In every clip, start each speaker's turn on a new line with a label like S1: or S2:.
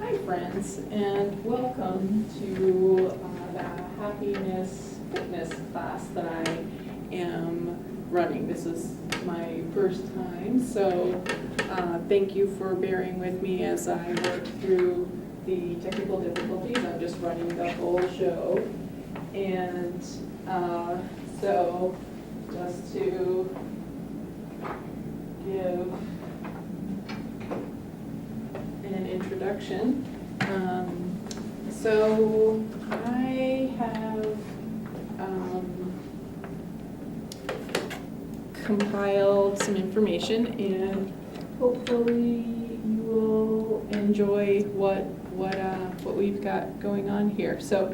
S1: Hi friends, and welcome to the Hapiness Fitness class that I am running. This is my first time, so thank you for bearing with me as I work through the technical difficulties. I'm just running the whole show, and so just to give an introduction. So I have compiled some information, and hopefully you will enjoy what we've got going on here. So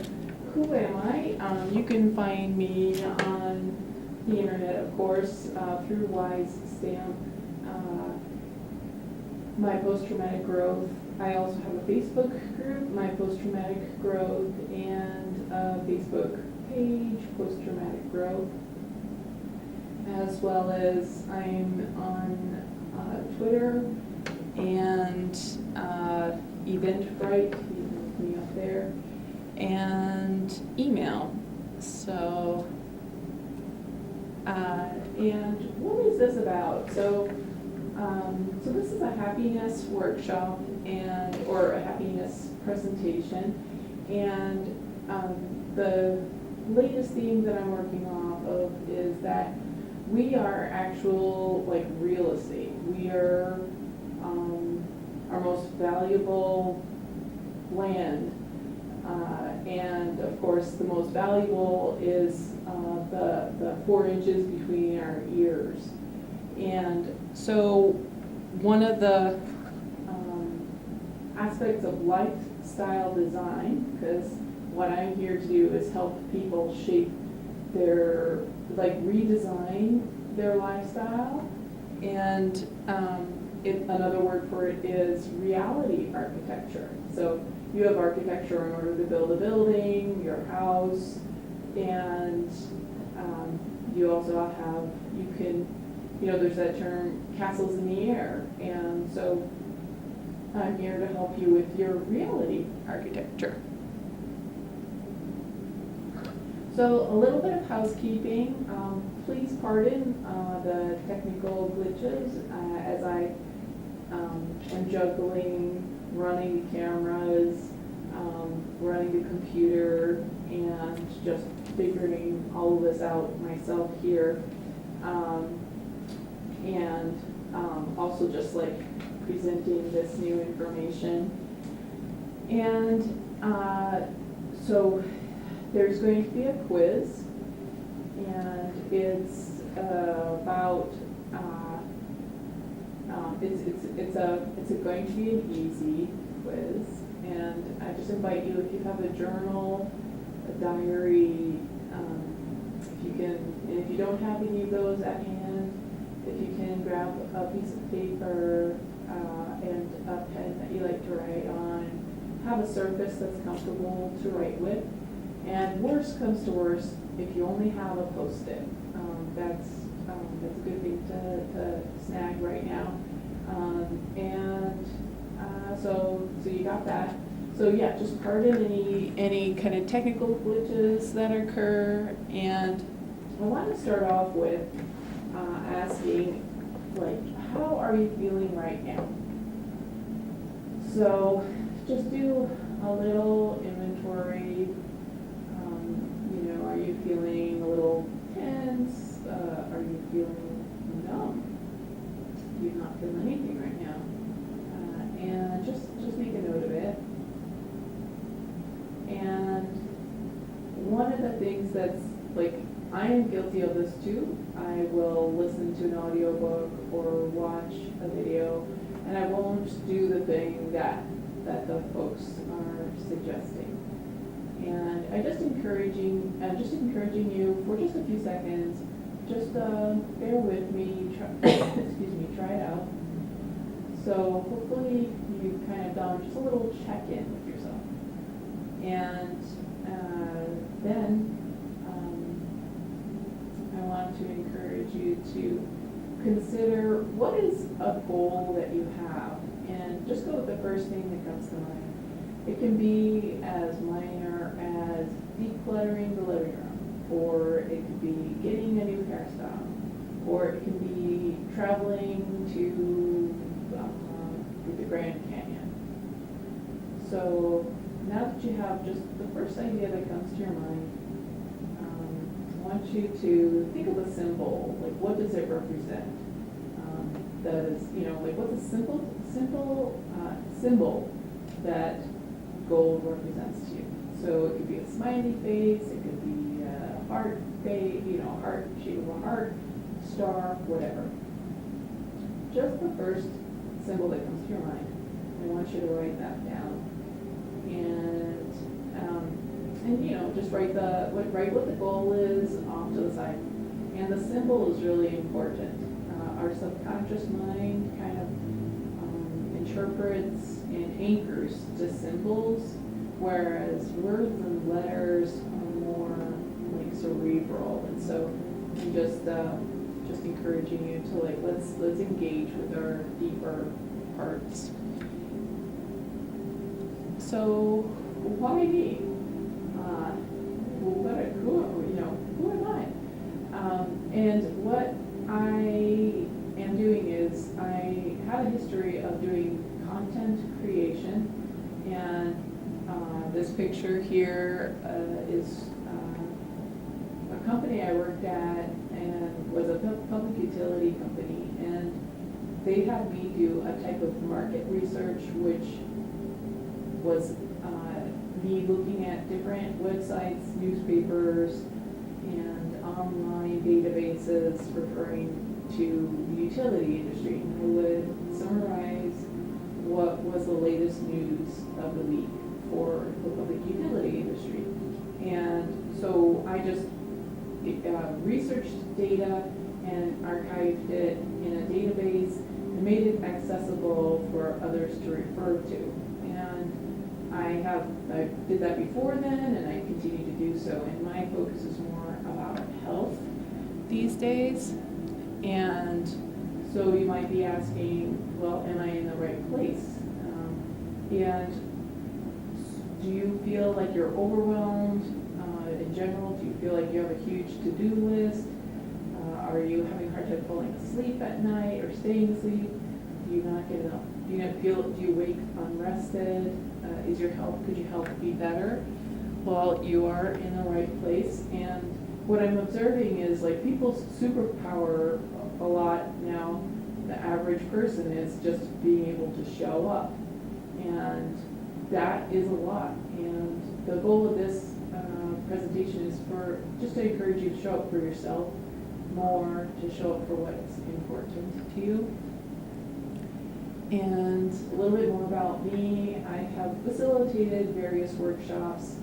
S1: who am I? You can find me on the internet, of course, through Wise Stamp. My post-traumatic growth. I also have a Facebook group, my post-traumatic growth, and a Facebook page, post-traumatic growth, as well as I'm on Twitter and Eventbrite, you can look me up there, and email. So, and what is this about? So this is a happiness workshop or a happiness presentation, and the latest theme that I'm working off of is that we are actual real estate. We are our most valuable land, and of course the most valuable is the 4 inches between our ears. And so one of the aspects of lifestyle design, because what I'm here to do is help people shape their, redesign their lifestyle. And another word for it is reality architecture. So you have architecture in order to build a building, your house, and you also have, there's that term, castles in the air. And so I'm here to help you with your reality architecture. So a little bit of housekeeping. Please pardon the technical glitches as I am juggling running the cameras, running the computer, and just figuring all of this out myself here. And also just presenting this new information. And so there's going to be a quiz, and it's about it's going to be an easy quiz, and I just invite you, if you have a journal, a diary, if you can, and if you don't have any of those at hand, if you can grab a piece of paper and a pen that you like to write on, have a surface that's comfortable to write with, and worst comes to worst, if you only have a Post-it, that's a good thing to snag right now. So you got that. So yeah, just pardon any kind of technical glitches that occur, and I want to start off with asking, how are you feeling right now? So just do a little inventory. Are you feeling a little tense? Are you feeling numb? Do you not feel anything right now? And just make a note of it. And one of the things that's I am guilty of this too. I will listen to an audiobook or watch a video, and I won't do the thing that the folks are suggesting. And I'm just encouraging you for just a few seconds. Just bear with me. Try it out. So hopefully you've kind of done just a little check-in with yourself, and then I want to encourage you to consider what is a goal that you have, and just go with the first thing that comes to mind. It can be as minor as decluttering the living room, or it could be getting a new hairstyle, or it can be traveling to the Grand Canyon. So now that you have just the first idea that comes to your mind, I want you to think of a symbol. Like, what does it represent? That is, like, what's a simple symbol that gold represents to you? So it could be a smiley face, it could be a heart face, heart shape of a heart, star, whatever. Just the first symbol that comes to your mind. I want you to write that down. And just write what the goal is off to the side. And the symbol is really important. Our subconscious mind kind of interprets and anchors to symbols, whereas words and letters are more like cerebral. And so I'm just encouraging you to let's engage with our deeper parts. So why me? Who am I? And what I am doing is I have a history of doing content creation, and this picture here is a company I worked at, and was a public utility company, and they had me do a type of market research, which was me looking at different websites, newspapers, and online databases referring to the utility industry. And I would summarize what was the latest news of the week for the public utility industry. And so I just researched data and archived it in a database and made it accessible for others to refer to. And I did that before then, and I continue to do so. And my focus is more about health these days. And so you might be asking, well, am I in the right place? And do you feel like you're overwhelmed in general? Do you feel like you have a huge to-do list? Are you having a hard time falling asleep at night or staying asleep? Do you not get enough? Do you wake unrested? Could your health be better? Well, you are in the right place. And what I'm observing is, like, people's superpower a lot now, the average person, is just being able to show up. And that is a lot. And the goal of this presentation is just to encourage you to show up for yourself more, to show up for what's important to you. And a little bit more about me. I have facilitated various workshops,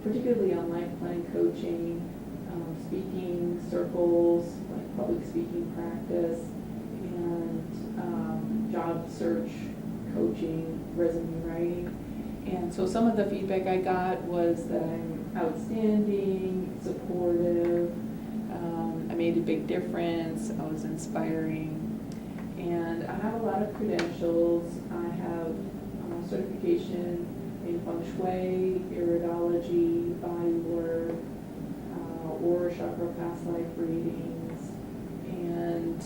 S1: particularly on life plan coaching, speaking circles, like public speaking practice, and job search coaching, resume writing. And so some of the feedback I got was that I'm outstanding, supportive, I made a big difference, I was inspiring. And I have a lot of credentials. I have certification in feng shui, iridology, body work, or chakra past life readings. And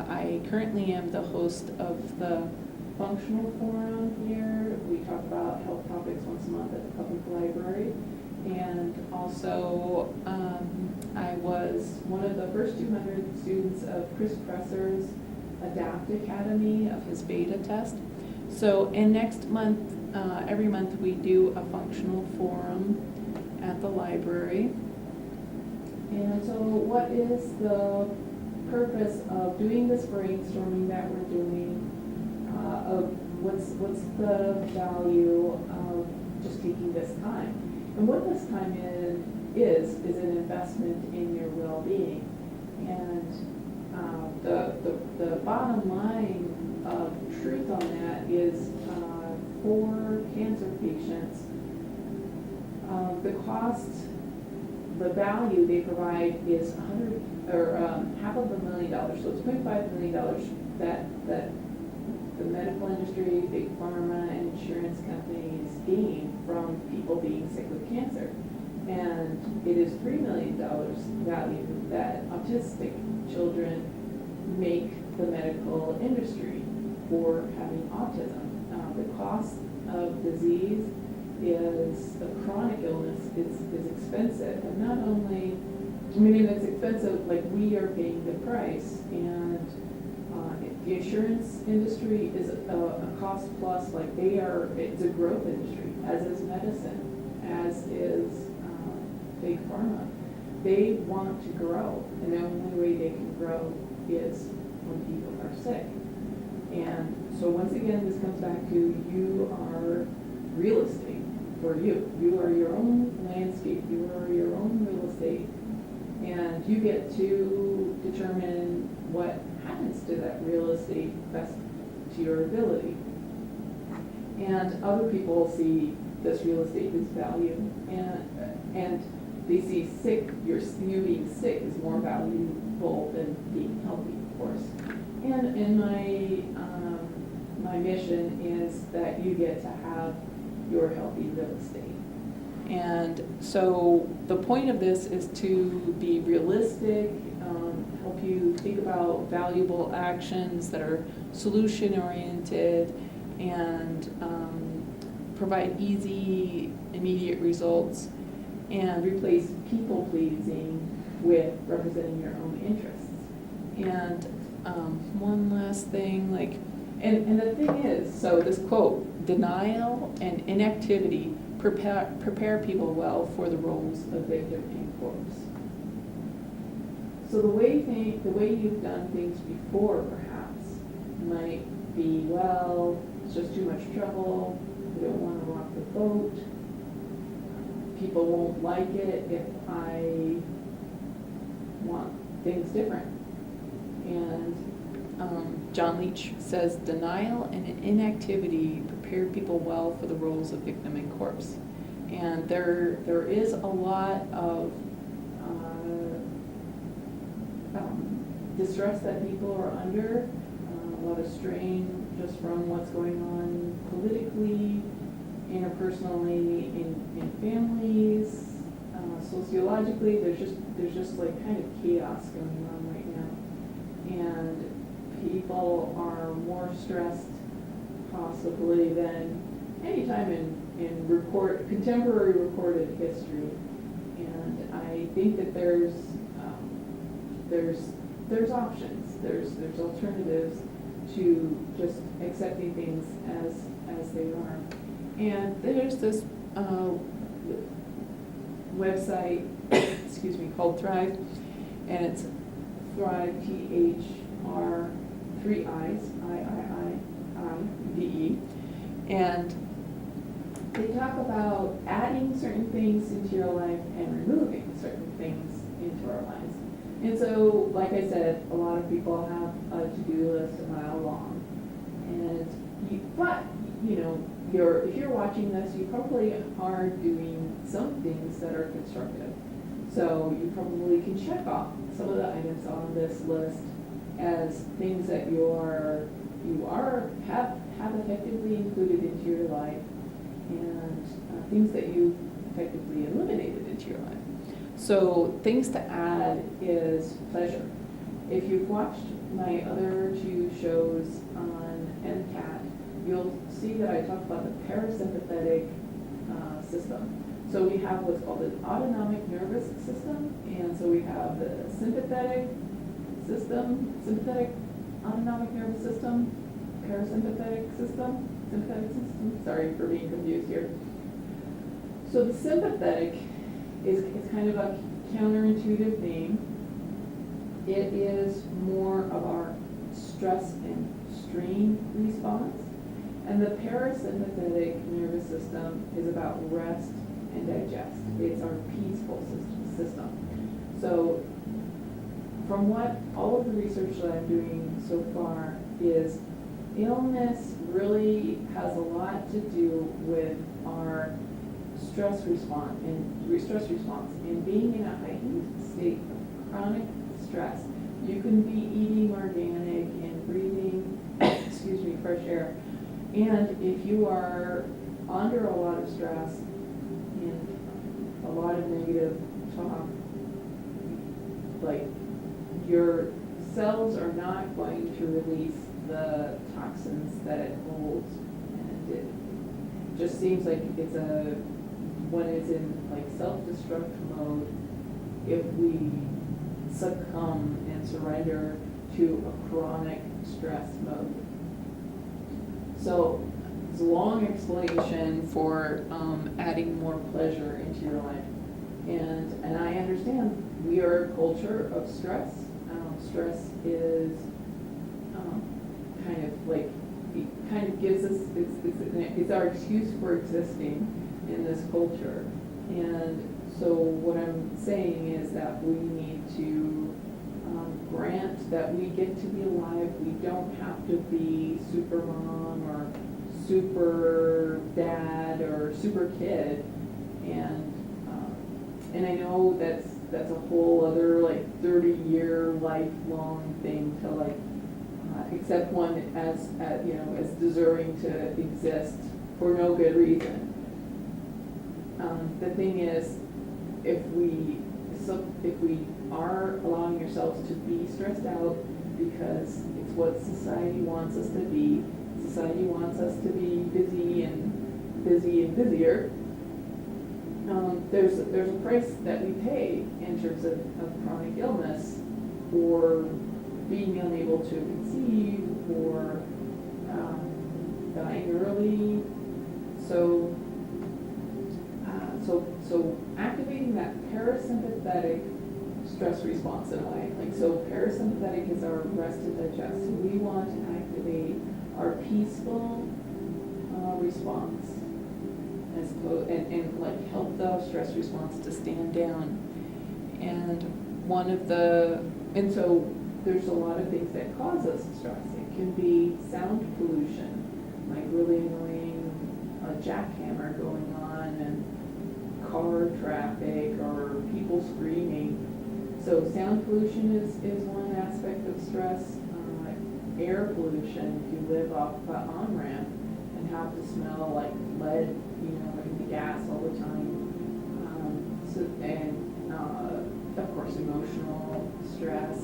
S1: I currently am the host of the Functional Forum here. We talk about health topics once a month at the public library. And also, I was one of the first 200 students of Chris Presser's Adapt Academy of his beta test. So, and next month, every month we do a functional forum at the library. And so what is the purpose of doing this brainstorming that we're doing? Of what's the value of just taking this time? And what this time is an investment in your well-being. And the bottom line of truth on that is for cancer patients, the cost, the value they provide is $500,000. So it's $0.5 million that the medical industry, big pharma, and insurance companies gain from people being sick with cancer. And it is $3 million value that autistic children make the medical industry for having autism. The cost of disease is a chronic illness is expensive, and not only, I mean, it's expensive, like we are paying the price, and the insurance industry is a cost plus, like it's a growth industry, as is medicine, as is big pharma. They want to grow, and the only way they can grow is when people are sick. And so once again, this comes back to you are real estate for you. You are your own landscape. You are your own real estate. And you get to determine what happens to that real estate best to your ability. And other people see this real estate as value. And they see you being sick is more valuable than being healthy, of course. And my mission is that you get to have your healthy real estate. And so the point of this is to be realistic, help you think about valuable actions that are solution-oriented, and provide easy, immediate results, and replace people-pleasing with representing your own interests. And one last thing, and the thing is, so this quote, denial and inactivity prepare people well for the roles of victim and corpse. So the way you've done things before, perhaps, might be, well, it's just too much trouble, we don't want to rock the boat, people won't like it if I want things different. And John Leach says, denial and inactivity prepare people well for the roles of victim and corpse. And there is a lot of distress that people are under, a lot of strain just from what's going on politically, interpersonally, in families, sociologically. There's just like kind of chaos going on right now. And people are more stressed possibly than any time in contemporary recorded history. And I think that there's options, there's alternatives to just accepting things as they are. And there's this website, excuse me, called Thrive, and it's Thrive, THR, 3 I's, IIIIVE, and they talk about adding certain things into your life and removing certain things into our lives. And so, like I said, a lot of people have a to-do list a mile long, and if you're watching this, you probably are doing some things that are constructive. So you probably can check off some of the items on this list as things that have effectively included into your life, and things that you effectively eliminated into your life. So things to add is pleasure. If you've watched my other 2 shows on MCAT, you'll see that I talk about the parasympathetic system. So we have what's called an autonomic nervous system, and so we have the sympathetic autonomic nervous system, parasympathetic system, sympathetic system. Sorry for being confused here. So the sympathetic is kind of a counterintuitive thing. It is more of our stress and strain response. And the parasympathetic nervous system is about rest and digest. It's our peaceful system. So from what all of the research that I'm doing so far is, illness really has a lot to do with our stress response and being in a heightened state of chronic stress. You can be eating organic and breathing fresh air, and if you are under a lot of stress and a lot of negative talk, like your cells are not going to release the toxins that it holds, and it just seems like when it's in like self-destruct mode, if we succumb and surrender to a chronic stress mode. So it's a long explanation for adding more pleasure into your life. And I understand we are a culture of stress. Stress is kind of like, it kind of gives us, it's our excuse for existing in this culture. And so what I'm saying is that we need to grant that we get to be alive. We don't have to be super mom or super dad or super kid. And I know that's a whole other like 30-year lifelong thing to like accept one as as deserving to exist for no good reason. The thing is, if we are allowing ourselves to be stressed out because it's what society wants us to be, society wants us to be busy and busier. There's a price that we pay in terms of chronic illness, or being unable to conceive, or dying early. So activating that parasympathetic stress response in life. So parasympathetic is our rest and digest. So we want to activate our peaceful response, as opposed, and like help the stress response to stand down. And so there's a lot of things that cause us stress. It can be sound pollution, like really annoying jackhammer going on, and car traffic or people screaming. So sound pollution is one aspect of stress. Air pollution, if you live off the on-ramp and have to smell like lead, in the gas all the time. Of course, emotional stress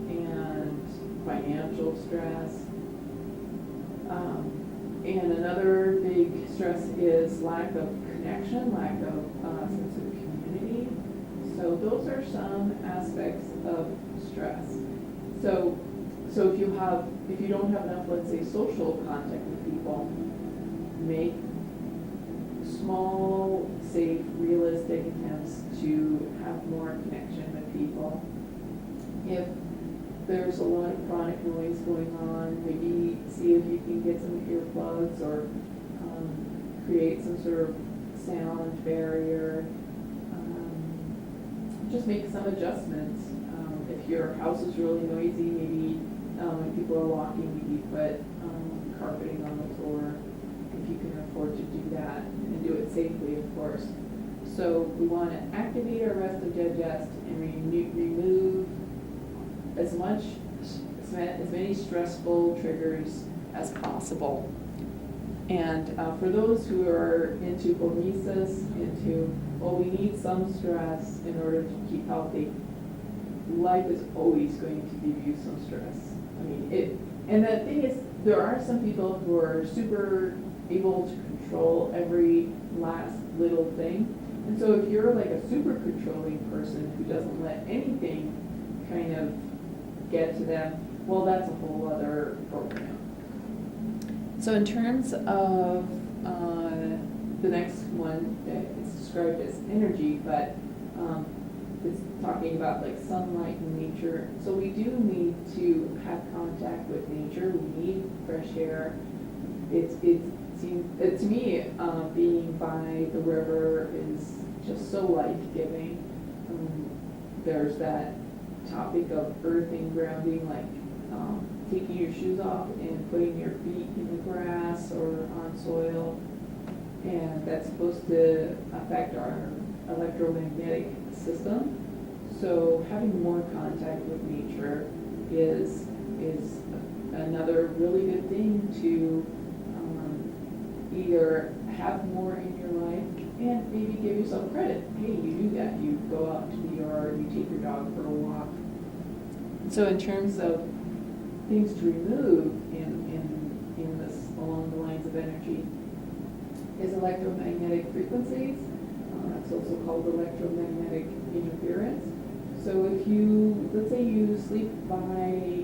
S1: and financial stress. And another big stress is lack of connection, lack of sense of community. So those are some aspects of stress. So if you don't have enough, let's say, social contact with people, make small, safe, realistic attempts to have more connection with people. If there's a lot of chronic noise going on, maybe see if you can get some earplugs, or create some sort of sound barrier. Just make some adjustments. If your house is really noisy, maybe when people are walking, maybe put carpeting on the floor, if you can afford to do that, and do it safely, of course. So we want to activate our rest and digest and remove as many stressful triggers as possible. And for those who are into hormesis, we need some stress in order to keep healthy. Life is always going to give you some stress. And the thing is, there are some people who are super able to control every last little thing. And so if you're like a super controlling person who doesn't let anything kind of get to them, well, that's a whole other program. So in terms of the next one, it's described as energy, but it's talking about like sunlight and nature. So we do need to have contact with nature. We need fresh air. To me, being by the river is just so life-giving. There's that topic of earthing, grounding, like taking your shoes off and putting your feet in the grass or on soil, and that's supposed to affect our electromagnetic system. So having more contact with nature is another really good thing to either have more in your life and maybe give yourself credit. Hey, you do that. You go out to the yard, you take your dog for a walk. So in terms of things to remove in this along the lines of energy is electromagnetic frequencies. It's also called electromagnetic interference. So if you, let's say you sleep by,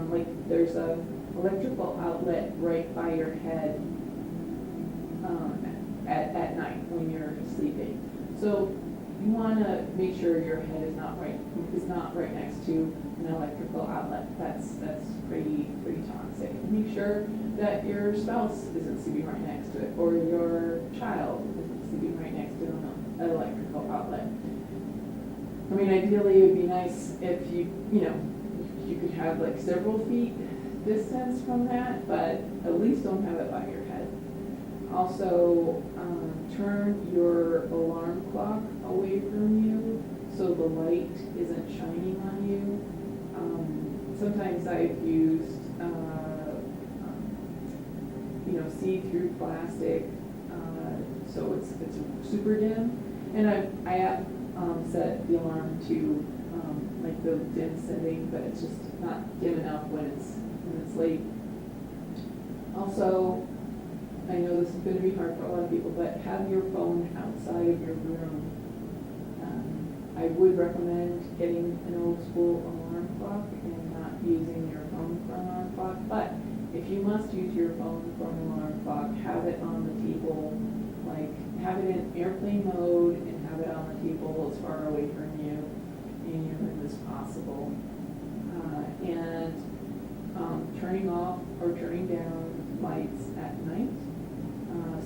S1: like there's a electrical outlet right by your head at night when you're sleeping. So you want to make sure your head is not right next to an electrical outlet. That's pretty toxic. Make sure that your spouse isn't sleeping right next to it, or your child isn't sleeping right next to an electrical outlet. I mean, ideally, it would be nice if you could have like several feet distance from that, but at least don't have it by your head. Also, turn your alarm clock away from you so the light isn't shining on you. Sometimes I've used, see-through plastic, so it's super dim, and I have set the alarm to like the dim setting, but it's just not dim enough when it's late. Also, I know this is going to be hard for a lot of people, but have your phone outside of your room. I would recommend getting an old school alarm clock and not using your phone for an alarm clock, but if you must use your phone for an alarm clock, have it on the table, like have it in airplane mode and have it on the table as far away from you in your room as possible. And turning off or turning down lights at night.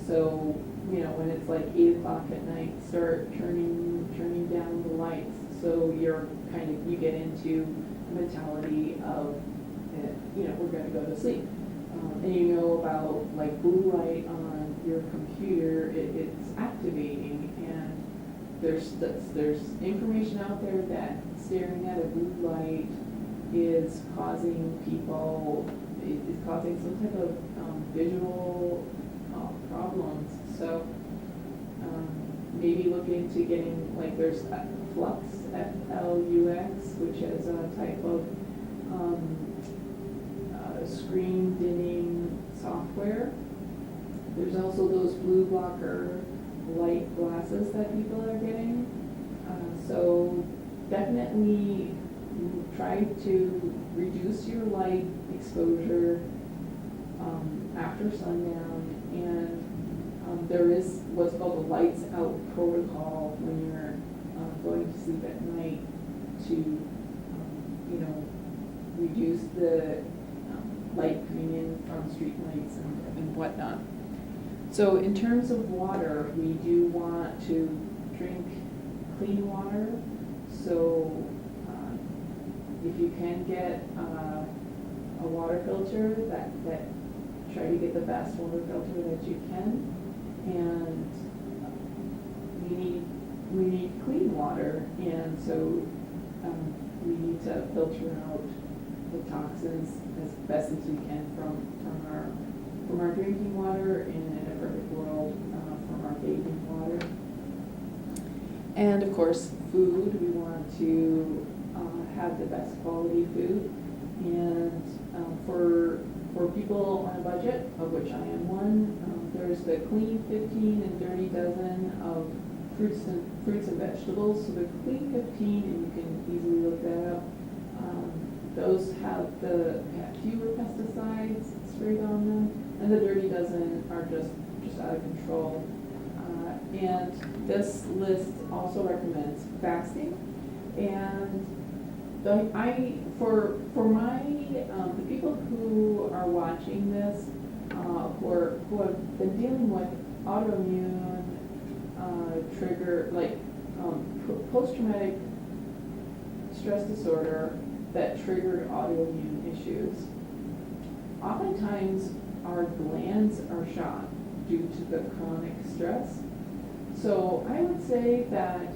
S1: So, when it's like 8 o'clock at night, start turning down the lights so you get into the mentality of, we're going to go to sleep. And about like blue light on your computer, it's activating, and there's information out there that staring at a blue light is causing some type of visual problems. So maybe look into getting, like there's Flux, F-L-U-X, which is a type of screen dimming software. There's also those blue blocker light glasses that people are getting. So definitely try to reduce your light exposure after sundown, and there is what's called the lights out protocol when you're going to sleep at night to reduce the light coming in from street lights and whatnot. So in terms of water, we do want to drink clean water. So if you can get a water filter, that try to get the best water filter that you can. And we need clean water, and so we need to filter out the toxins as best as we can from our drinking water, and in a perfect world from our bathing water. And of course, food. We want to have the best quality food, and for people on a budget, of which I am one, there's the Clean 15 and Dirty Dozen of fruits and vegetables. So the Clean 15, and you can easily look that up. Those have fewer pesticides sprayed on them, and the Dirty Dozen are just out of control. And this list also recommends fasting, and the people who are watching this, who have been dealing with autoimmune trigger, like post-traumatic stress disorder that triggered autoimmune issues, oftentimes our glands are shot due to the chronic stress. So I would say that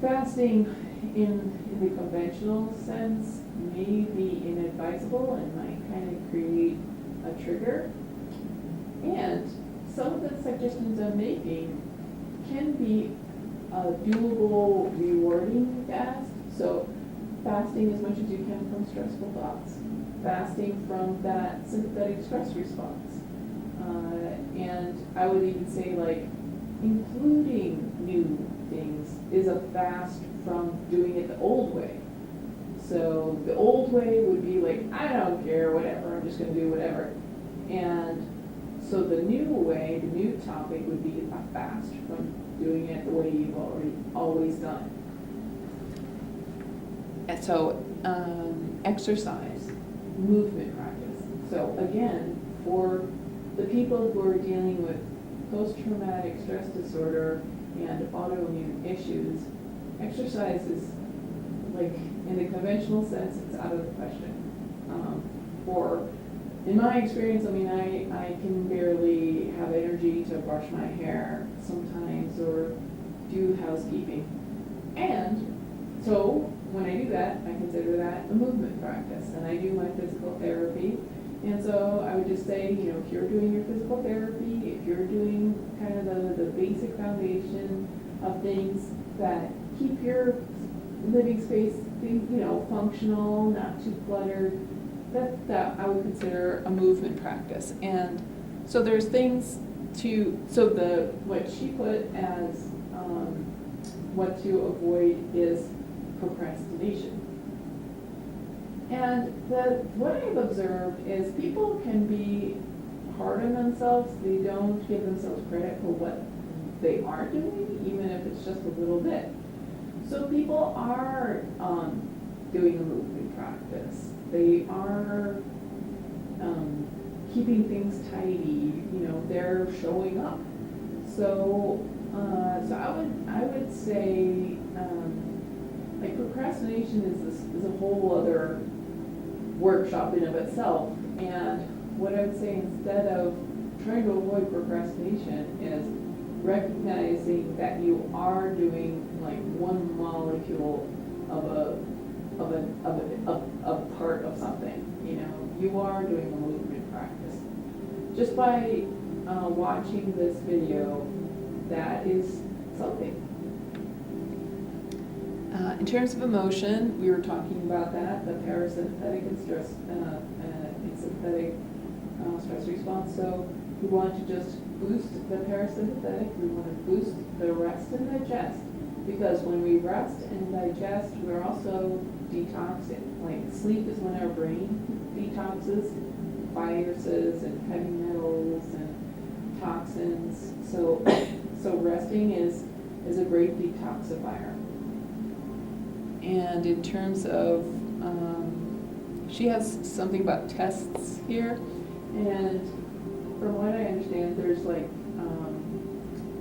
S1: fasting in the conventional sense may be inadvisable and might kind of create a trigger. And the suggestions I'm making can be a doable, rewarding fast. So fasting as much as you can from stressful thoughts, fasting from that sympathetic stress response. And I would even say like including new things is a fast from doing it the old way. So the old way would be like, I don't care, whatever, I'm just gonna do whatever. And so the new way, the new topic would be a fast from doing it the way you've always done. And so exercise, movement practice. So again, for the people who are dealing with post-traumatic stress disorder and autoimmune issues, exercise is like, in the conventional sense, it's out of the question. In my experience, I mean, I can barely have energy to brush my hair sometimes or do housekeeping. And so when I do that, I consider that a movement practice, and I do my physical therapy. And so I would just say, you know, if you're doing your physical therapy, if you're doing kind of the basic foundation of things that keep your living space, you know, functional, not too cluttered, that I would consider a movement practice. And so there's things what she put as what to avoid is procrastination. And what I've observed is people can be hard on themselves. They don't give themselves credit for what they are doing, even if it's just a little bit. So people are doing a movement practice. They are keeping things tidy. You know, they're showing up. So I would say like procrastination is a whole other workshop in of itself. And what I would say, instead of trying to avoid procrastination, is recognizing that you are doing like one molecule of a part of something. You know, you are doing a movement practice. Just by watching this video, that is something. In terms of emotion, we were talking about that, the parasympathetic and sympathetic stress response. So we want to just boost the parasympathetic, we want to boost the rest and digest, because when we rest and digest, we're also detoxing. Like sleep is when our brain detoxes viruses and heavy metals and toxins. So resting is a great detoxifier. And in terms of, she has something about tests here, and from what I understand, there's like,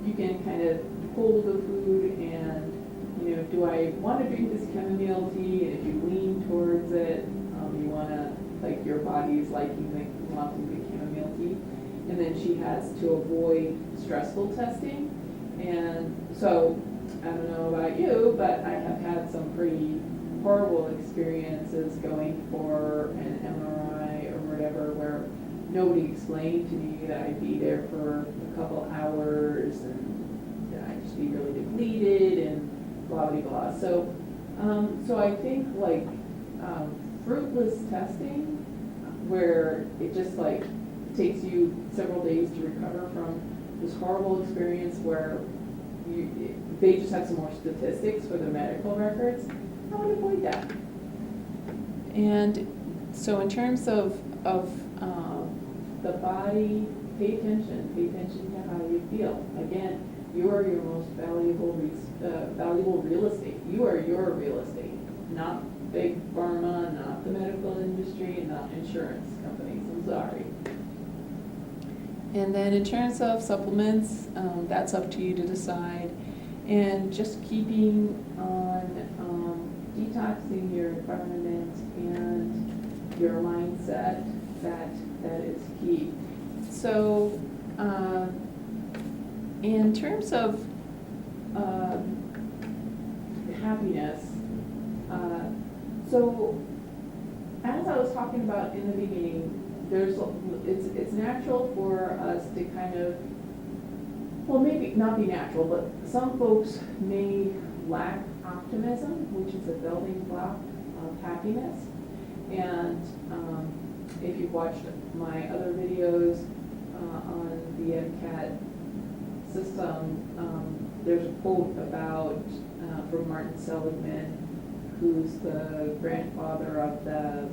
S1: you can kind of pull the food and, you know, do I want to drink this chamomile tea? And if you lean towards it, you want to, like your body's liking the chamomile tea. And then she has to avoid stressful testing. And so, I don't know about you, but I have had some pretty horrible experiences going for an MRI or whatever, where nobody explained to me that I'd be there for a couple hours and that I'd just be really depleted and blah, blah, blah. So I think like fruitless testing, where it just like takes you several days to recover from this horrible experience where they just have some more statistics for the medical records, I would avoid that. And so in terms of the body, pay attention to how you feel. Again, you are your most valuable real estate. You are your real estate, not big pharma, not the medical industry, and not insurance companies. I'm sorry. And then in terms of supplements, that's up to you to decide. And just keeping on detoxing your environment and your mindset, that is key. So in terms of happiness, so as I was talking about in the beginning, it's natural for us to kind of well, maybe not be natural, but some folks may lack optimism, which is a building block of happiness. And if you've watched my other videos on the MCAT system, there's a quote about from Martin Seligman, who's the grandfather of the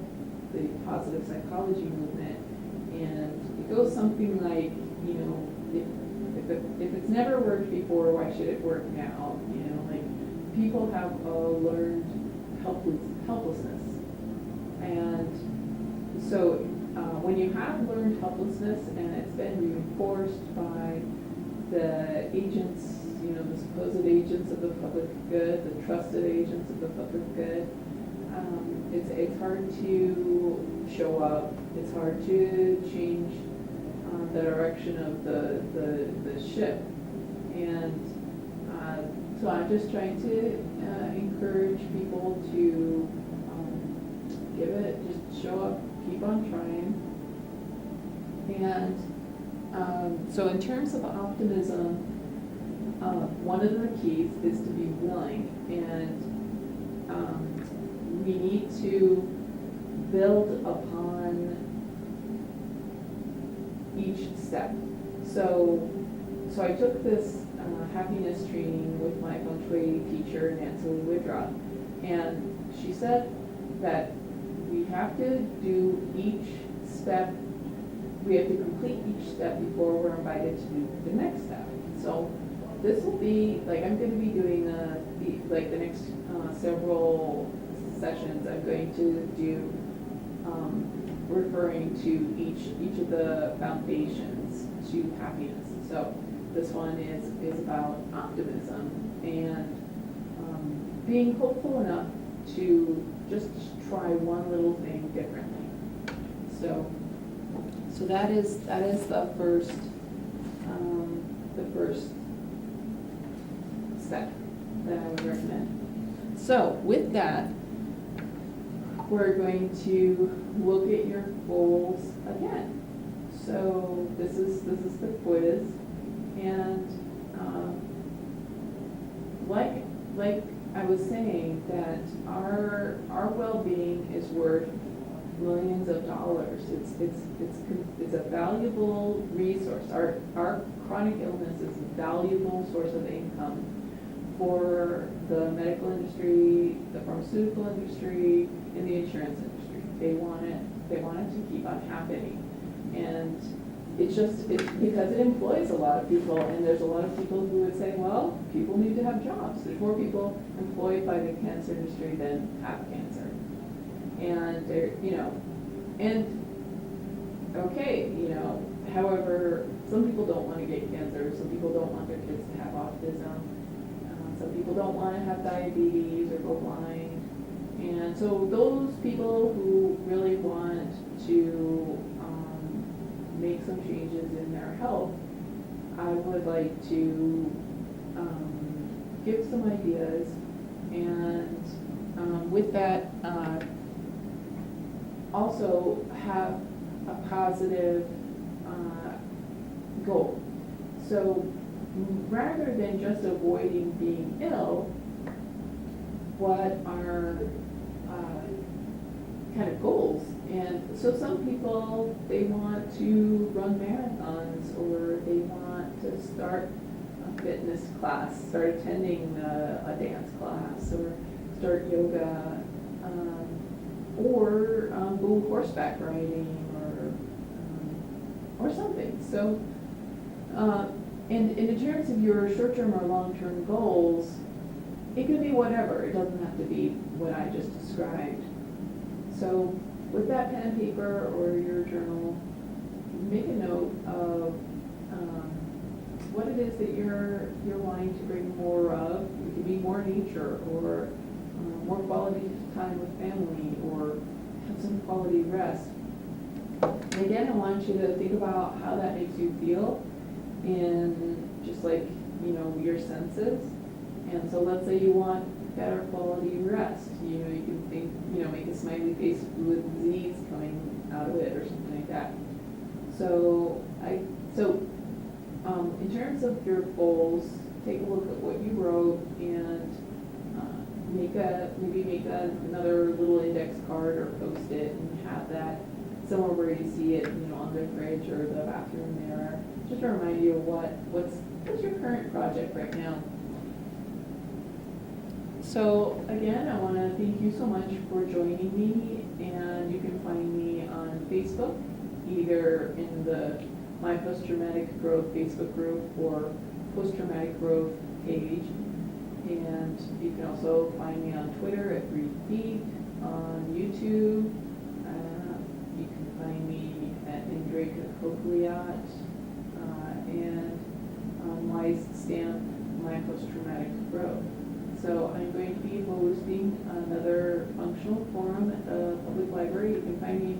S1: positive psychology movement, and it goes something like, you know, if it's never worked before, why should it work now? You know, like, people have learned helplessness, and so when you have learned helplessness and it's been reinforced by the agents, you know, the supposed agents of the public good, the trusted agents of the public good, it's hard to show up. It's hard to change the direction of the ship. And so I'm just trying to encourage people to give it, just show up, keep on trying. And so in terms of optimism, one of the keys is to be willing, and we need to build upon each step. So I took this happiness training with my feng shui teacher, Nancy Woodruff, and she said that we have to do each step, we have to complete each step before we're invited to do the next step. So this will be, like, I'm going to be doing the next several sessions. I'm going to do referring to each of the foundations to happiness. So this one is about optimism and being hopeful enough to just try one little thing differently. So that is the first step that I would recommend. So with that, we're going to look at your goals again. So this is the quiz, and like I was saying, that our well-being is worth millions of dollars. It's a valuable resource. Our chronic illness is a valuable source of income for the medical industry, the pharmaceutical industry, and the insurance industry. They want it to keep on happening, and it's because it employs a lot of people, and there's a lot of people who would say, well, people need to have jobs. There's more people employed by the cancer industry than have cancer. And they're, however, some people don't want to get cancer, some people don't want their kids to have autism, some people don't want to have diabetes or go blind. And so those people who really want to make some changes in their health, I would like to give some ideas, and with that, also have a positive goal. So rather than just avoiding being ill, what are kind of goals? And so some people, they want to run marathons, or they want to start a fitness class, start attending a dance class, or start yoga, or go horseback riding, or something. So, and in terms of your short-term or long-term goals, it could be whatever. It doesn't have to be what I just described. So with that pen and paper or your journal, make a note of what it is that you're wanting to bring more of. It could be more nature, or more quality time with family, or have some quality rest. And again, I want you to think about how that makes you feel in just like, your senses. And so let's say you want better quality rest. You can think, make a smiley face with Z's coming out of it or something like that. So in terms of your goals, take a look at what you wrote and maybe make another little index card or post it and have that somewhere where you see it, on the fridge or the bathroom mirror, just to remind you of what's your current project right now. So again, I want to thank you so much for joining me, and you can find me on Facebook, either in the My Post-Traumatic Growth Facebook group or Post-Traumatic Growth page. And you can also find me on Twitter at @BreatheBeat, on YouTube. You can find me at Andrejka Coklyat, and on Stamp My Post-Traumatic Growth. So I'm going to be hosting another functional forum at the public library. You can find me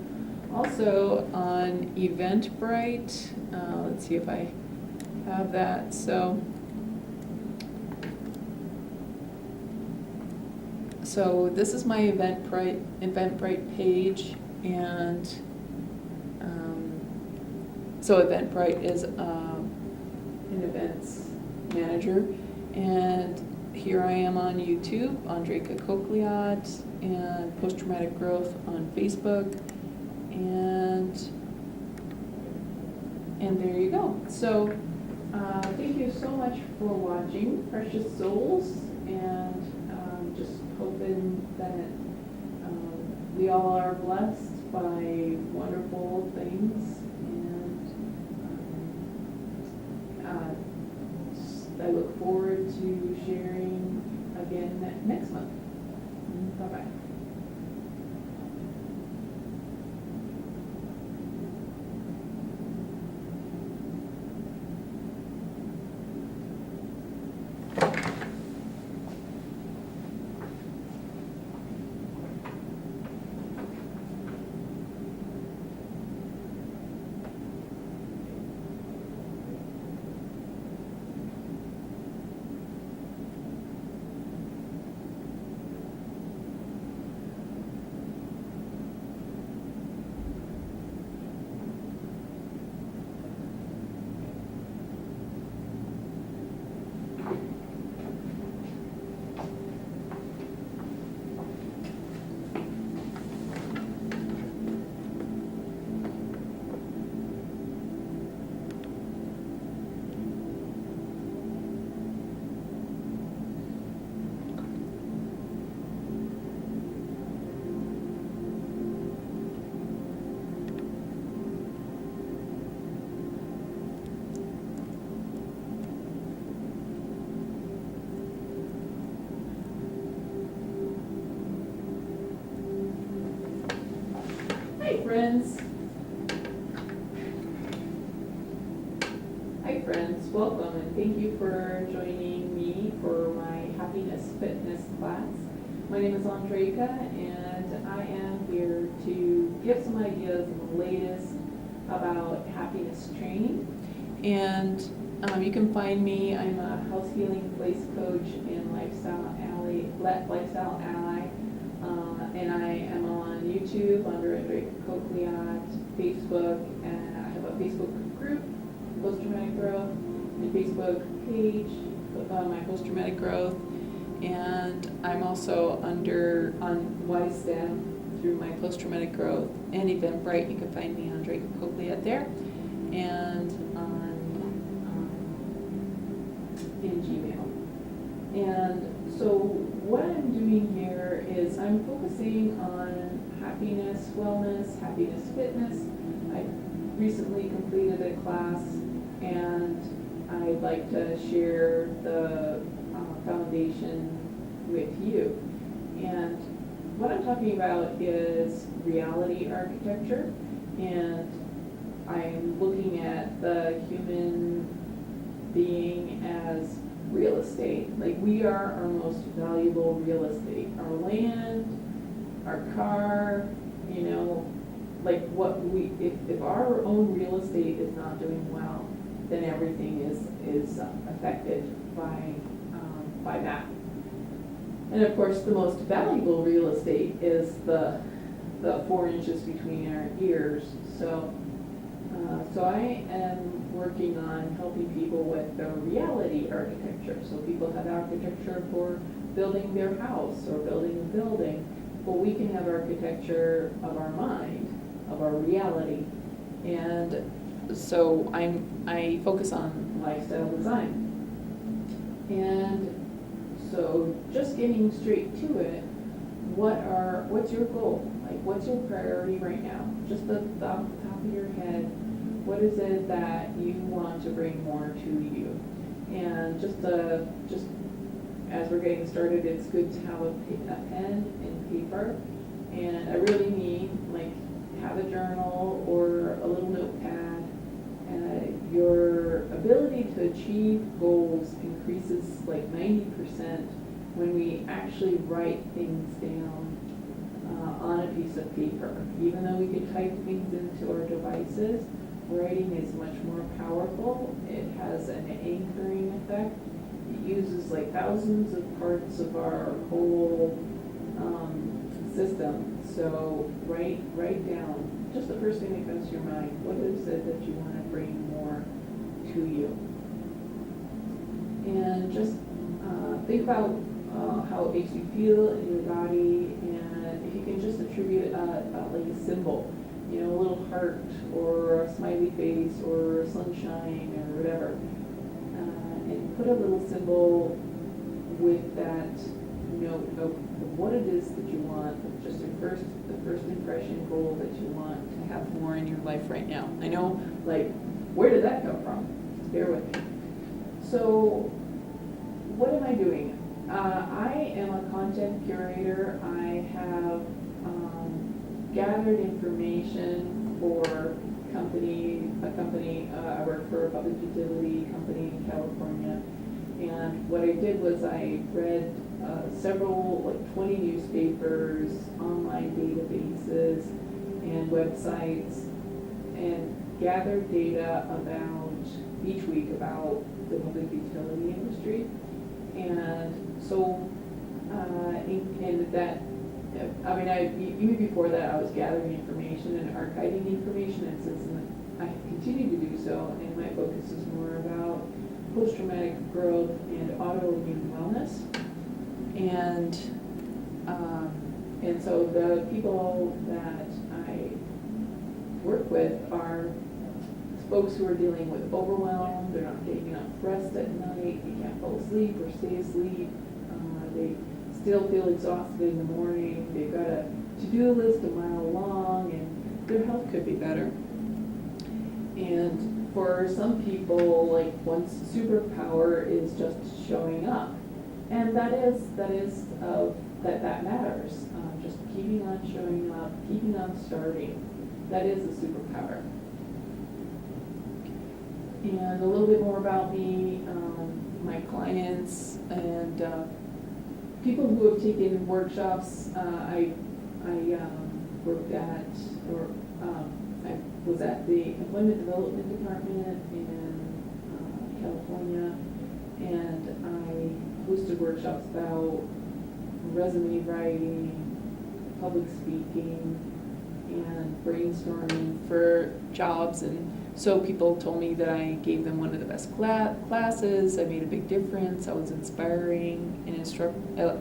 S1: also on Eventbrite. Let's see if I have that. So this is my Eventbrite page, and so Eventbrite is an events manager, and here I am on YouTube, Andrejka Coklyat, and Post-Traumatic Growth on Facebook, and there you go. So thank you so much for watching, precious souls, and just hoping that we all are blessed by wonderful things, and I look forward to sharing again next month. Bye-bye. Friends. Hi friends, welcome and thank you for joining me for my Hapiness Fitness class. My name is Andrejka, and I am here to give some ideas on the latest about happiness training. And you can find me, I'm a health healing place coach and lifestyle ally, and I am on YouTube under Andrejka Coklyat, Facebook, and I have a Facebook group, Post-Traumatic Growth, and Facebook page, My Post-Traumatic Growth, and I'm also on YSTEM through My Post-Traumatic Growth, and Eventbrite. You can find me on Andrejka Coklyat there, and in Gmail. And so what I'm doing here is I'm focusing on happiness, wellness, happiness fitness. I recently completed a class, and I'd like to share the foundation with you. And what I'm talking about is reality architecture, and I'm looking at the human being as real estate. Like, we are our most valuable real estate. Our land, our car, like if our own real estate is not doing well, then everything is affected by that. And of course, the most valuable real estate is the 4 inches between our ears. So I am working on helping people with their reality architecture. So people have architecture for building their house or building a building. Well, we can have architecture of our mind, of our reality. And so I focus on lifestyle design. And so just getting straight to it, what's your goal? Like, what's your priority right now? Just off the top of your head, what is it that you want to bring more to you? And just as we're getting started, it's good to have a pen and paper. And I really mean, like, have a journal or a little notepad. Your ability to achieve goals increases like 90% when we actually write things down on a piece of paper. Even though we can type things into our devices, writing is much more powerful. It has an anchoring effect. It uses like thousands of parts of our whole system. So write down just the first thing that comes to your mind. What is it that you want to bring more to you? And just think about how it makes you feel in your body, and if you can just attribute like a symbol, you know, a little heart or a smiley face or sunshine or whatever, and put a little symbol with that note of what it is that you want, just the first impression goal that you want to have more in your life right now. I know, like, where did that come from? Bear with me. So, what am I doing? I am a content curator. I have gathered information for a company. I work for a public utility company in California. And what I did was I read several, like 20 newspapers, online databases, and websites, and gathered data about each week about the public utility industry. And so, and that, I mean, even before that, I was gathering information and archiving information, and since I continue to do so, and my focus is more about post-traumatic growth and autoimmune wellness. And so the people that I work with are folks who are dealing with overwhelm. They're not getting enough rest at night. They can't fall asleep or stay asleep. They still feel exhausted in the morning. They've got a to-do list a mile long, and their health could be better. And for some people, like, one's superpower is just showing up, and that matters. Just keeping on showing up, keeping on starting. That is a superpower. And a little bit more about me, my clients, and people who have taken workshops. I worked at, or I was at the Employment Development Department in California, and I hosted workshops about resume writing, public speaking, and brainstorming for jobs. And so people told me that I gave them one of the best classes. I made a big difference. I was inspiring, an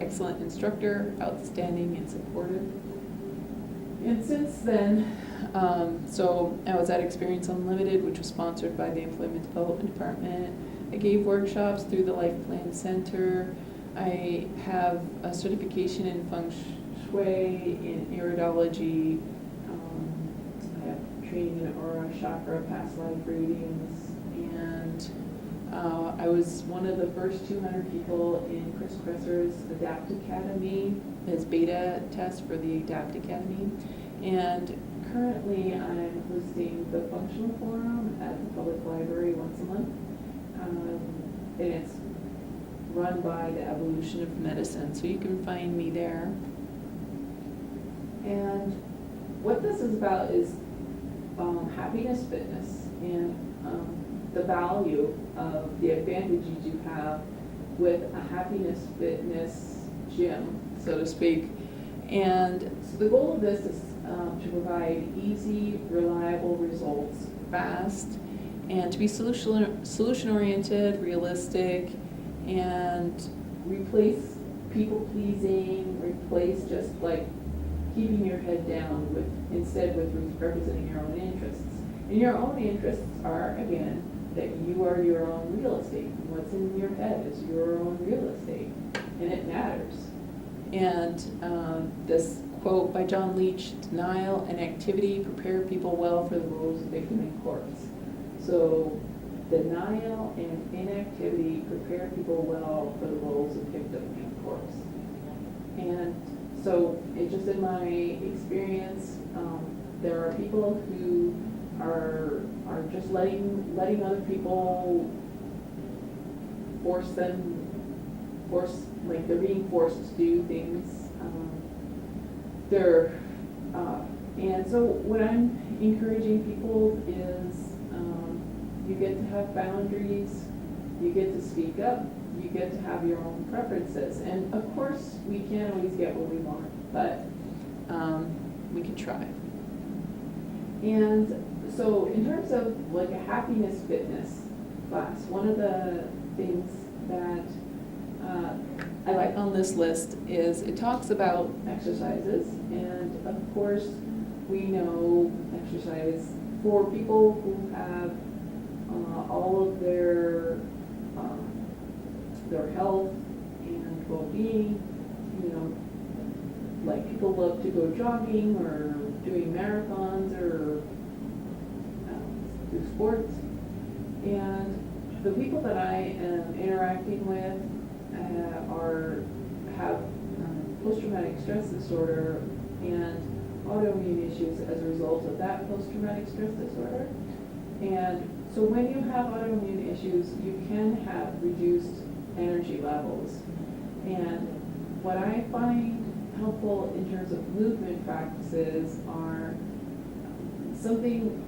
S1: excellent instructor, outstanding and supportive. And since then, so I was at Experience Unlimited, which was sponsored by the Employment Development Department. I gave workshops through the Life Plan Center. I have a certification in Feng Shui, in iridology. I have training in aura, chakra, past life readings, and I was one of the first 200 people in Chris Kresser's Adapt Academy, his beta test for the Adapt Academy. And currently I'm hosting the Functional Forum at the Public Library once a month. And it's run by the Evolution of Medicine, so you can find me there. And what this is about is Hapiness Fitness, and the value of the advantages you have with a Hapiness Fitness gym, so to speak. And so the goal of this is to provide easy, reliable results, fast, and to be solution-oriented, realistic, and replace people-pleasing, replace just like keeping your head down instead with representing your own interests. And your own interests are, again, that you are your own real estate. What's in your head is your own real estate, and it matters. And this quote by John Leach, denial and activity prepare people well for the roles of victim and corpse. So denial and inactivity prepare people well for the roles of victim and corpse. And so it just in my experience, there are people who are just letting other people like they're being forced to do things. And so what I'm encouraging people is you get to have boundaries, you get to speak up, you get to have your own preferences. And of course, we can't always get what we want, but we can try. And so in terms of like a Hapiness Fitness class, one of the things that I like on this list is it talks about exercises, and of course we know exercise for people who have all of their health and well-being. You know, like people love to go jogging or doing marathons or do sports, and the people that I am interacting with have post-traumatic stress disorder and autoimmune issues as a result of that post-traumatic stress disorder. And so when you have autoimmune issues, you can have reduced energy levels. And what I find helpful in terms of movement practices are something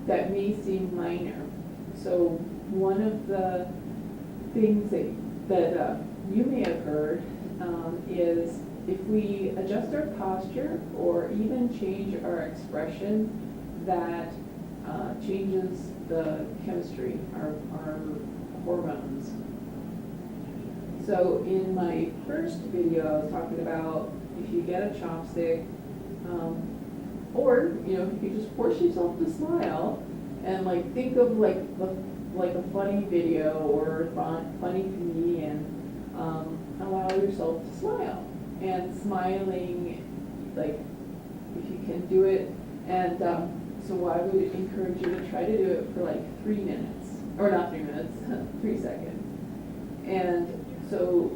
S1: that may seem minor. So one of the things that you may have heard is if we adjust our posture or even change our expression, that changes the chemistry, our hormones. So in my first video, I was talking about if you get a chopstick, or you know, if you just force yourself to smile and like think of like a funny video or funny comedian, allow yourself to smile. And smiling, like if you can do it, and so I would encourage you to try to do it for like 3 minutes, or not 3 minutes, 3 seconds. And so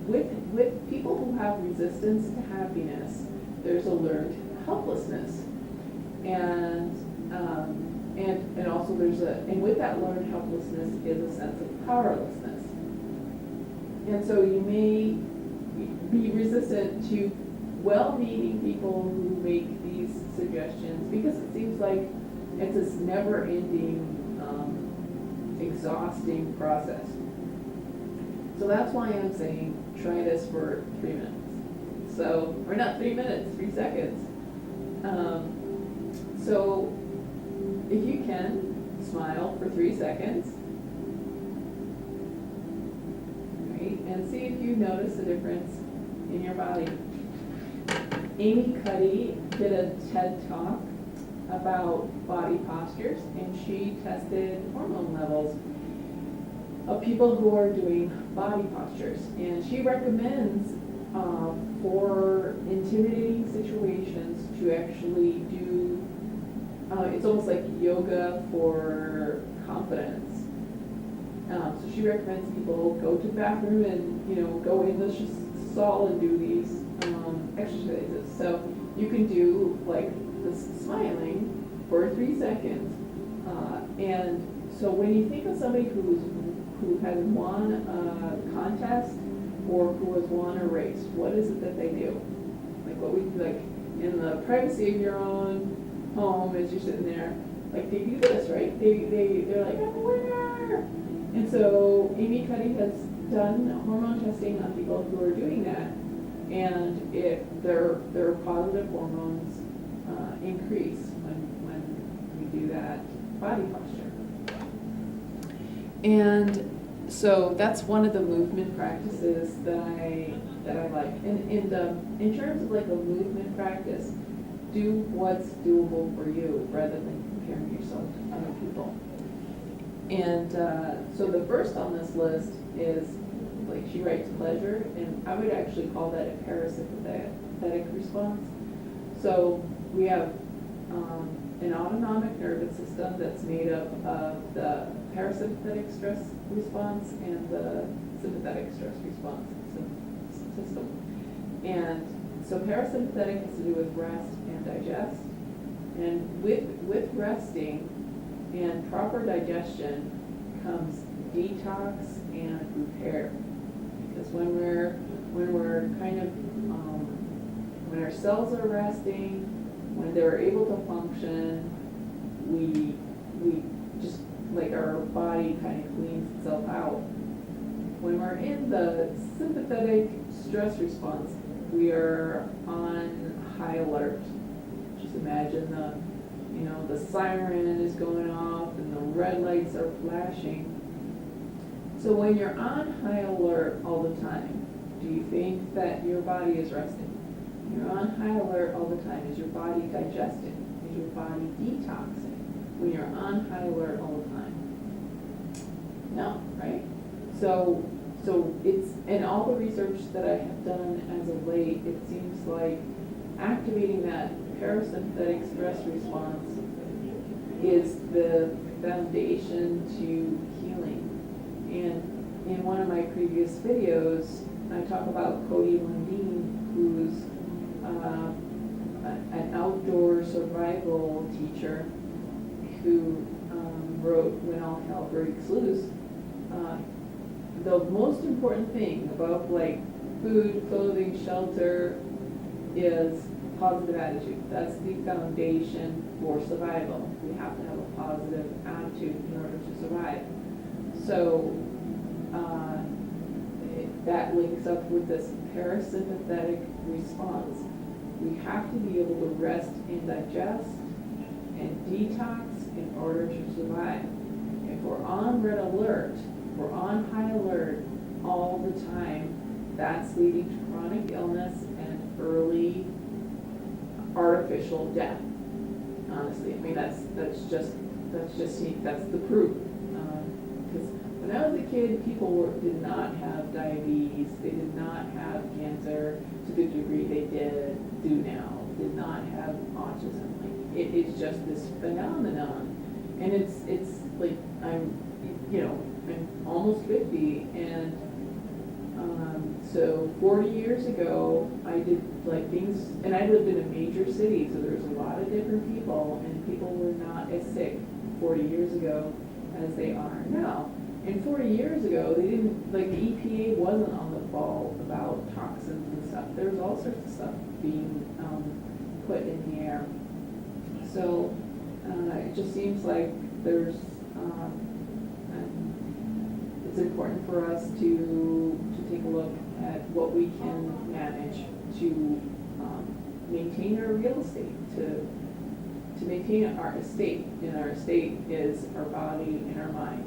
S1: with people who have resistance to happiness, there's a learned helplessness, and also and with that learned helplessness is a sense of powerlessness. And so you may be resistant to well-meaning people who make these suggestions because it seems like it's this never-ending, exhausting process. So that's why I'm saying try this for 3 minutes. So, or not 3 minutes, 3 seconds. So if you can, smile for 3 seconds. Right? And see if you notice a difference in your body. Amy Cuddy did a TED Talk about body postures, and she tested hormone levels of people who are doing body postures. And she recommends for intimidating situations to actually do, it's almost like yoga for confidence. So she recommends people go to the bathroom and go in the stall and do these exercises. So you can do like this smiling for 3 seconds. And so when you think of somebody who has won a contest or who has won a race, what is it that they do? Like what we like in the privacy of your own home as you're sitting there, like they do this, right? They're like, I'm a winner. And so Amy Cuddy has done hormone testing on people who are doing that, and their positive hormones increase when we do that body posture. And so that's one of the movement practices that I like. And in terms of like a movement practice, do what's doable for you rather than comparing yourself to other people. And so the first on this list is, like, she writes pleasure, and I would actually call that a parasympathetic response. So we have an autonomic nervous system that's made up of the parasympathetic stress response and the sympathetic stress response system. And so parasympathetic has to do with rest and digest. And with resting and proper digestion comes detox and repair. Because when we're kind of when our cells are resting, when they're able to function, we just, like, our body kind of cleans itself out. When we're in the sympathetic stress response, we are on high alert. Just imagine the siren is going off and the red lights are flashing. So when you're on high alert all the time, do you think that your body is resting? You're on high alert all the time. Is your body digesting? Is your body detoxing when you're on high alert all the time? No, right? So it's, and all the research that I have done as of late, it seems like activating that parasympathetic stress response is the foundation to healing. And in one of my previous videos, I talk about Cody Lundeen, who's an outdoor survival teacher who wrote When All Hell Breaks Loose. The most important thing about, like, food, clothing, shelter is positive attitude. That's the foundation for survival. We have to have a positive attitude in order to survive. So that links up with this parasympathetic response. We have to be able to rest and digest and detox in order to survive. If we're on red alert, we're on high alert all the time, that's leading to chronic illness and early artificial death. Honestly, I mean, that's the proof. Because when I was a kid, people did not have diabetes, they did not have cancer to the degree they do now, did not have autism. Like, it's just this phenomenon, and it's like I'm almost 50, and so 40 years ago, I did, like, things, and I lived in a major city, so there's a lot of different people, and people were not as sick 40 years ago as they are now. And 40 years ago, they didn't, like, the EPA wasn't on the ball about toxins and stuff. There was all sorts of stuff being put in the air. So it just seems like there's, it's important for us to take a look at what we can manage to maintain our real estate, to maintain our estate. And our estate is our body and our mind.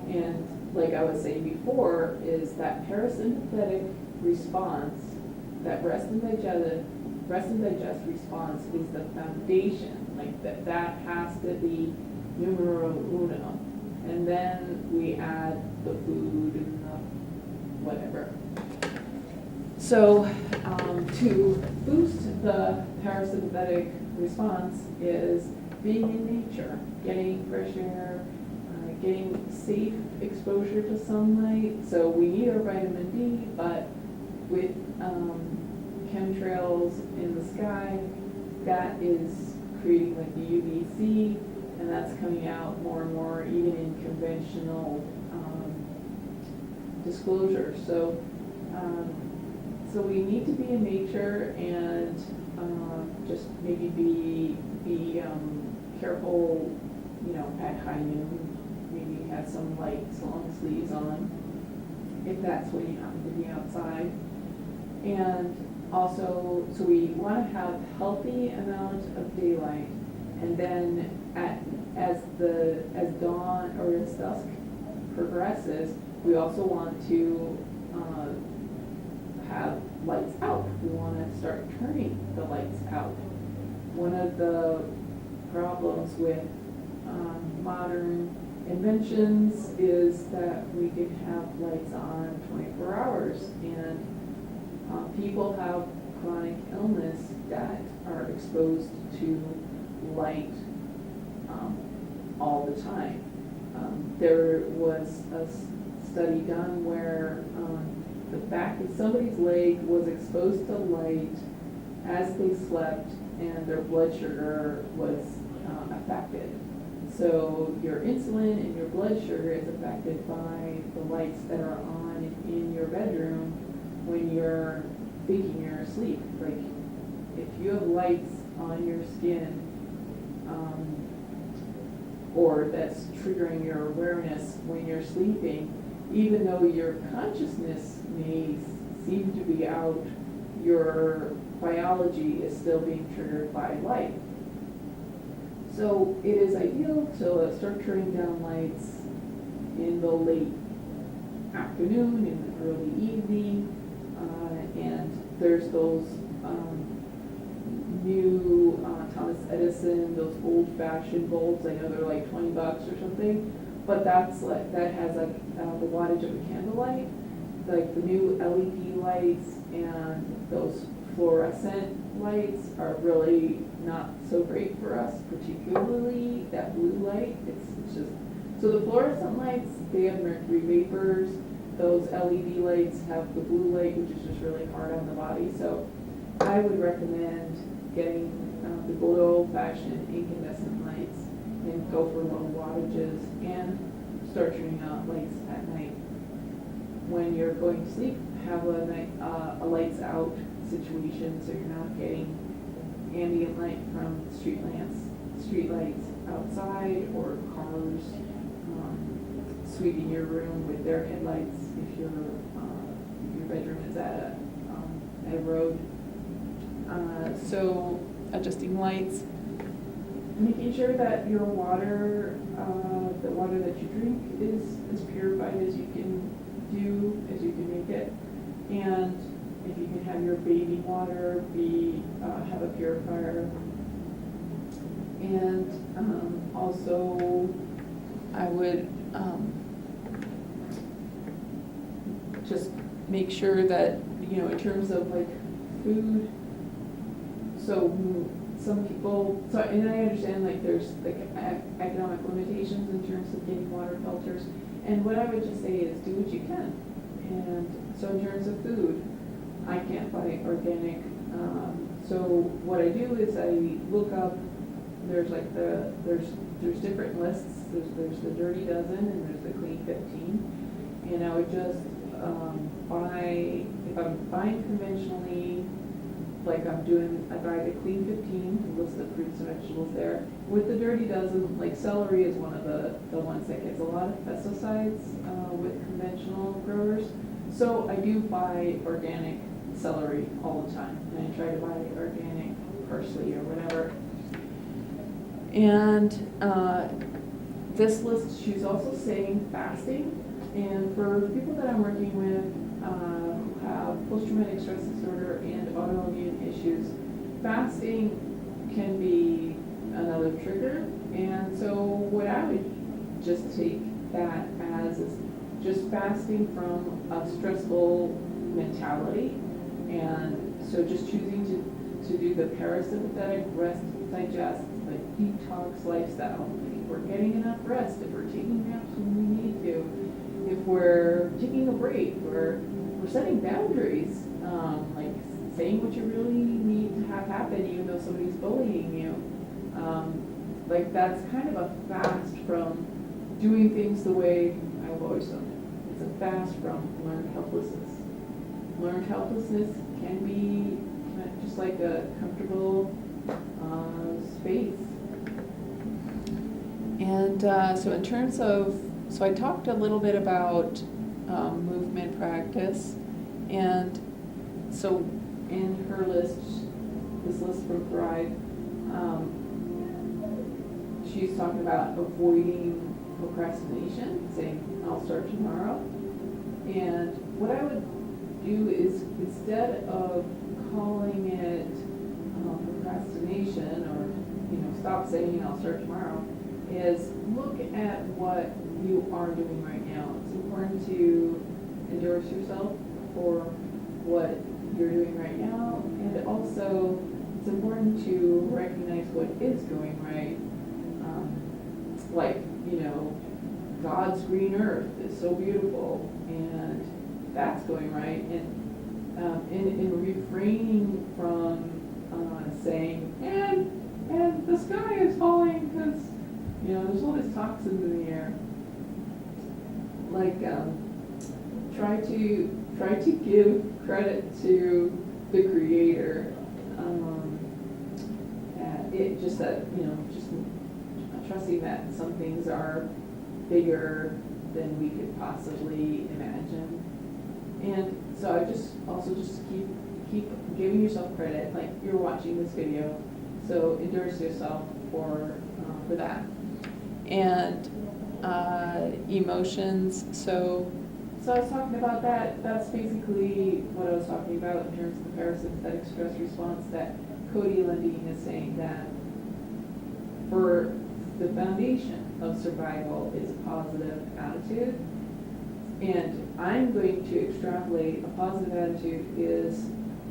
S1: And like I was saying before, is that parasympathetic response, that rest and digest response is the foundation. Like that has to be numero uno. And then we add the food and the whatever. So to boost the parasympathetic response is being in nature, getting fresh air, getting safe exposure to sunlight. So we need our vitamin D, but with chemtrails in the sky, that is creating, like, the UVC, and that's coming out more and more even in conventional disclosure. So we need to be in nature and just maybe be careful, at high noon. Maybe have some light long sleeves on, if that's when you happen to be outside. And also, so we want to have healthy amount of daylight, And then as dawn or as dusk progresses, we also want to have lights out. We want to start turning the lights out. One of the problems with modern inventions is that we can have lights on 24 hours, and people have chronic illness that are exposed to light all the time. There was a study done where the back of somebody's leg was exposed to light as they slept, and their blood sugar was affected. So your insulin and your blood sugar is affected by the lights that are on in your bedroom when you're thinking you're asleep. Like, if you have lights on your skin, or that's triggering your awareness when you're sleeping, even though your consciousness may seem to be out, your biology is still being triggered by light. So it is ideal to start turning down lights in the late afternoon, in the early evening, and there's those new Thomas Edison, those old-fashioned bulbs. I know they're like $20 or something, but that has like the wattage of a candlelight. Like the new LED lights and those fluorescent lights are really not so great for us, particularly that blue light. It's just, so the fluorescent lights, they have mercury vapors. Those LED lights have the blue light, which is just really hard on the body. So I would recommend getting the good old-fashioned incandescent lights and go for low wattages, and start turning out lights at night. When you're going to sleep, have a lights out situation, so you're not getting ambient light from street lights outside, or cars sweeping your room with their headlights if your bedroom is at a road. So adjusting lights, making sure that your water, the water that you drink is as purified as you can make it, and if you can have your baby water have a purifier. And also I would just make sure that, in terms of like food, so some people, and I understand like there's like economic limitations in terms of getting water filters, and what I would just say is do what you can. And so in terms of food, I can't buy organic, so what I do is I look up, there's different lists, there's the Dirty Dozen and there's the Clean 15, and I would just if I'm buying conventionally, like I buy the Clean 15, list of fruits and vegetables there. With the Dirty Dozen, like celery is one of the ones that gets a lot of pesticides with conventional growers. So I do buy organic celery all the time, and I try to buy organic parsley or whatever. And this list, she's also saying fasting. And for the people that I'm working with who have post-traumatic stress disorder and autoimmune issues, fasting can be another trigger. And so what I would just take that as is just fasting from a stressful mentality. And so just choosing to do the parasympathetic rest, digest, like detox lifestyle. If we're getting enough rest, if we're taking naps when we need to, if we're taking a break, we're setting boundaries, like saying what you really need to have happen even though somebody's bullying you. Like that's kind of a fast from doing things the way I've always done it. It's a fast from learned helplessness. Learned helplessness can be just like a comfortable space. And so in terms of, so I talked a little bit about movement practice, and so in her list, this list from Thrive, she's talking about avoiding procrastination, saying, I'll start tomorrow. And what I would do is, instead of calling it procrastination, or stop saying I'll start tomorrow, is look at what you are doing right now. It's important to endorse yourself for what you're doing right now, and also it's important to recognize what is going right. Like, God's green earth is so beautiful, and that's going right. And in refraining from saying, and the sky is falling because there's all this toxins in the air. Like, try to give credit to the Creator. It just that just trusting that some things are bigger than we could possibly imagine. And so I just keep giving yourself credit, like you're watching this video, so endorse yourself for that. And emotions, so I was talking about that. That's basically what I was talking about in terms of the parasympathetic stress response, that Cody Lundin is saying that for the foundation of survival is a positive attitude. And I'm going to extrapolate a positive attitude is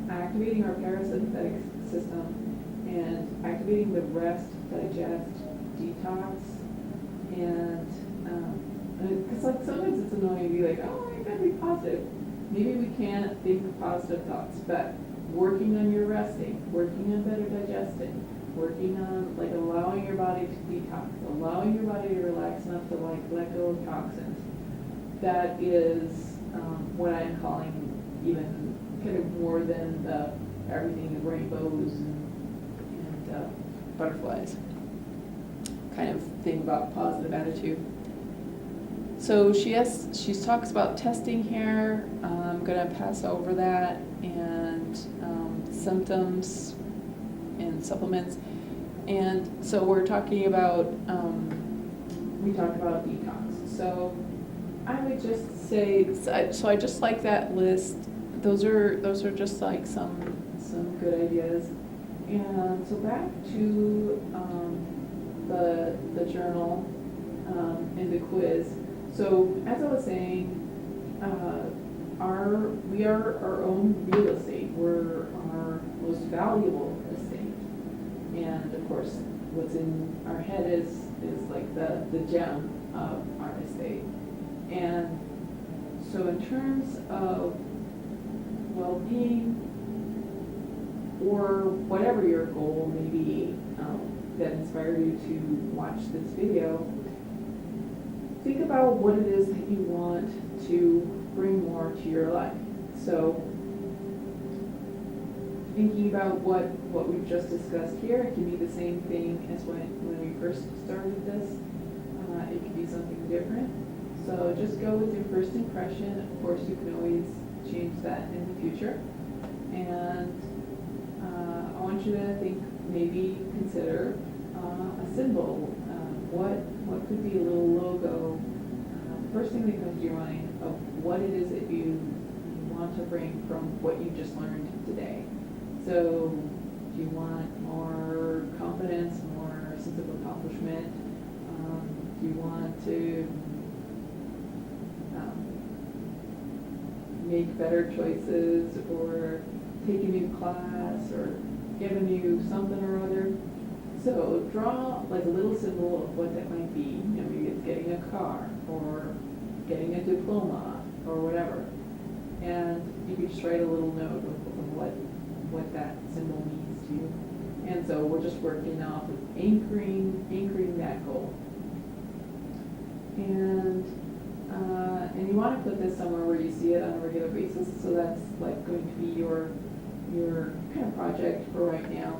S1: activating our parasympathetic system and activating the rest, digest, detox. And because sometimes it's annoying to be like, oh, I gotta be positive. Maybe we can't think positive thoughts, but working on your resting, working on better digesting, working on allowing your body to detox, allowing your body to relax enough to let go of toxins. That is what I'm calling even kind of more than the everything in rainbows and butterflies kind of thing about positive attitude. So she talks about testing here. I'm gonna pass over that, and symptoms and supplements. And so we're talking about we talked about detox. So I would just say, so I just like that list. Those are just like some good ideas. And so back to the journal and the quiz. So as I was saying, we are our own real estate. We're our most valuable estate. And of course, what's in our head is like the gem of our estate. And so in terms of well-being, or whatever your goal may be that inspired you to watch this video, think about what it is that you want to bring more to your life. So thinking about what we've just discussed here, it can be the same thing as when we first started this. It can be something different. So just go with your first impression. Of course, you can always change that in the future. And I want you to think, maybe consider a symbol. What could be a little logo? First thing that comes to your mind of what it is that you want to bring from what you just learned today. So do you want more confidence, more sense of accomplishment? Do you want to make better choices, or take a new class, or get a new something or other? So draw like a little symbol of what that might be. Maybe it's getting a car, or getting a diploma, or whatever. And you can just write a little note of what that symbol means to you. And so we're just working off of anchoring that goal. And you want to put this somewhere where you see it on a regular basis. So that's like going to be your kind of project for right now.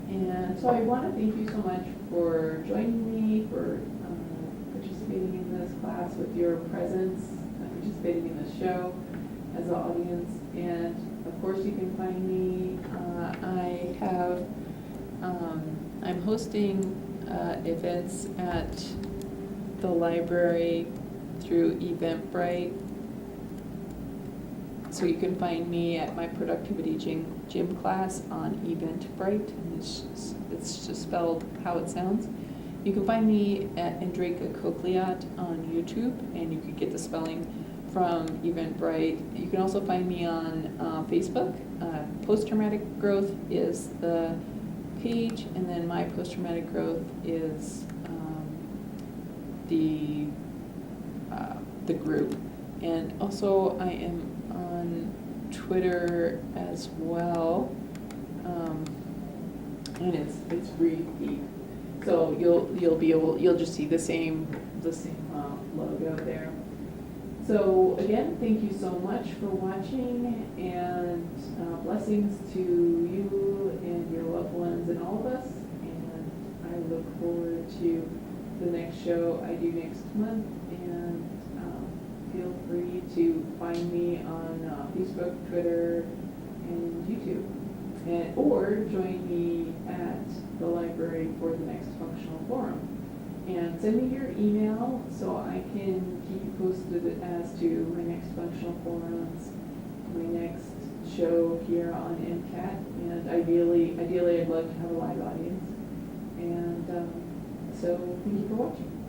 S1: And so I want to thank you so much for joining me, for participating in this class, with your presence, participating in the show as an audience. And of course you can find me, I have I'm hosting events at the library through Eventbrite. So you can find me at my productivity gym class on Eventbrite, and it's just spelled how it sounds. You can find me at Andrejka Coklyat on YouTube, and you can get the spelling from Eventbrite. You can also find me on Facebook. Post-traumatic growth is the page, and then my post-traumatic growth is the group. And also I am on Twitter as well, and it's Breathe Deep. So you'll just see the same logo there. So again, thank you so much for watching, and blessings to you and your loved ones and all of us. And I look forward to the next show I do next month. And feel free to find me on Facebook, Twitter, and YouTube, or join me at the library for the next functional forum. And send me your email so I can keep you posted as to my next functional forums, my next show here on MCAT, and ideally I'd love to have a live audience. And so thank you for watching.